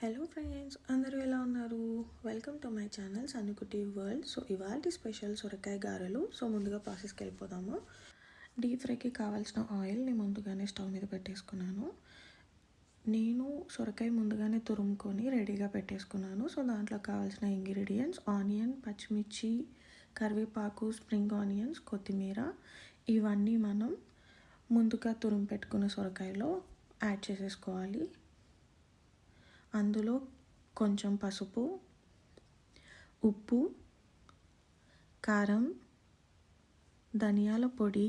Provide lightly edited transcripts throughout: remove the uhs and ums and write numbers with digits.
Hello friends, అందరూ ఎలా ఉన్నారు? Welcome to my channel Sannukutti world. So ఇవాళ స్పెషల్ సొరకాయ గారెలు. సో ముందుగా ప్రాసెస్కి వెళ్ళిపోదాము. డీప్ ఫ్రైకి కావాల్సిన ఆయిల్ని ముందుగానే స్టవ్ మీద పెట్టేసుకున్నాను. నేను సొరకాయ ముందుగానే తురుముకొని రెడీగా పెట్టేసుకున్నాను. సో దాంట్లో కావాల్సిన ఇంగ్రీడియంట్స్ ఆనియన్, పచ్చిమిర్చి, కరివేపాకు, స్ప్రింగ్ ఆనియన్స్, కొత్తిమీర ఇవన్నీ మనం ముందుగా తురుము పెట్టుకున్న సొరకాయలో యాడ్ చేసేసుకోవాలి. అందులో కొంచెం పసుపు, ఉప్పు, కారం, ధనియాల పొడి,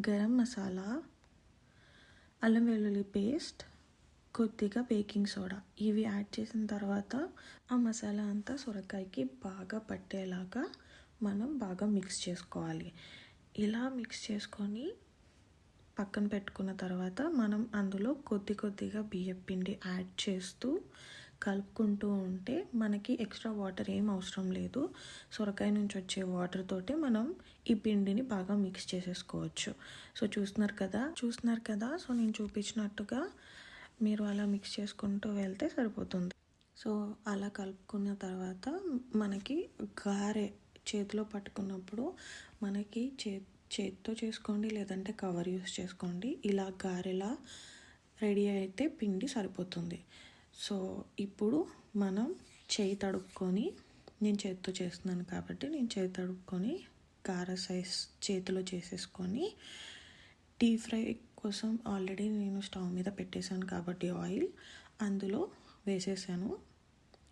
గరం మసాలా, అల్లం వెల్లుల్లి పేస్ట్, కొద్దిగా బేకింగ్ సోడా ఇవి యాడ్ చేసిన తర్వాత ఆ మసాలా అంతా సొరకాయకి బాగా పట్టేలాగా మనం బాగా మిక్స్ చేసుకోవాలి. ఇలా మిక్స్ చేసుకొని పక్కన పెట్టుకున్న తర్వాత మనం అందులో కొద్దిగా బియ్యం పిండి యాడ్ చేస్తూ కలుపుకుంటూ ఉంటే మనకి ఎక్స్ట్రా వాటర్ ఏం అవసరం లేదు. సొరకాయ నుంచి వచ్చే వాటర్ తోటే మనం ఈ పిండిని బాగా మిక్స్ చేసేసుకోవచ్చు. సో చూస్తున్నారు కదా. సో నేను చూపించినట్టుగా మీరు అలా మిక్స్ చేసుకుంటూ వెళ్తే సరిపోతుంది. సో అలా కలుపుకున్న తర్వాత మనకి గారె చేతిలో పట్టుకున్నప్పుడు మనకి చేతితో చేసుకోండి, లేదంటే కవర్ యూస్ చేసుకోండి. ఇలా గారెలా రెడీ అయితే పిండి సరిపోతుంది. సో ఇప్పుడు మనం చేయి తడుపుకొని, నేను చేతితో చేస్తున్నాను కాబట్టి నేను చేయి తడుపుకొని గారె సైజ్ చేతిలో చేసేసుకొని డీప్ ఫ్రై కోసం ఆల్రెడీ నేను స్టవ్ మీద పెట్టేశాను కాబట్టి ఆయిల్ అందులో వేసేసాను.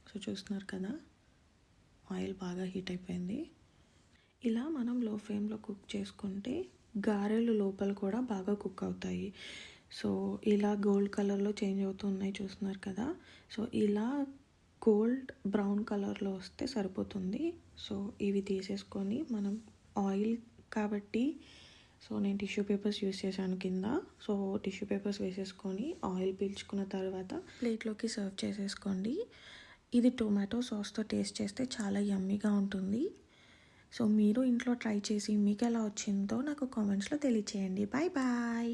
సో చూస్తున్నారు కదా, ఆయిల్ బాగా హీట్ అయిపోయింది. ఇలా మనం లో ఫ్లేమ్లో కుక్ చేసుకుంటే గారెలు లోపల కూడా బాగా కుక్ అవుతాయి. సో ఇలా గోల్డ్ కలర్లో చేంజ్ అవుతున్నాయి, చూస్తున్నారు కదా. సో ఇలా గోల్డ్ బ్రౌన్ కలర్లో వస్తే సరిపోతుంది. సో ఇవి తీసేసుకొని మనం ఆయిల్ కాబట్టి సో నేను టిష్యూ పేపర్స్ యూస్ చేశాను కింద. సో టిష్యూ పేపర్స్ వేసేసుకొని ఆయిల్ పీల్చుకున్న తర్వాత ప్లేట్లోకి సర్వ్ చేసేసుకోండి. ఇది టొమాటో సాస్తో టేస్ట్ చేస్తే చాలా యమ్మీగా ఉంటుంది. సో మీరు ఇంట్లో ట్రై చేసి మీకు ఎలా వచ్చిందో నాకు కామెంట్స్లో తెలియచేయండి. Bye bye.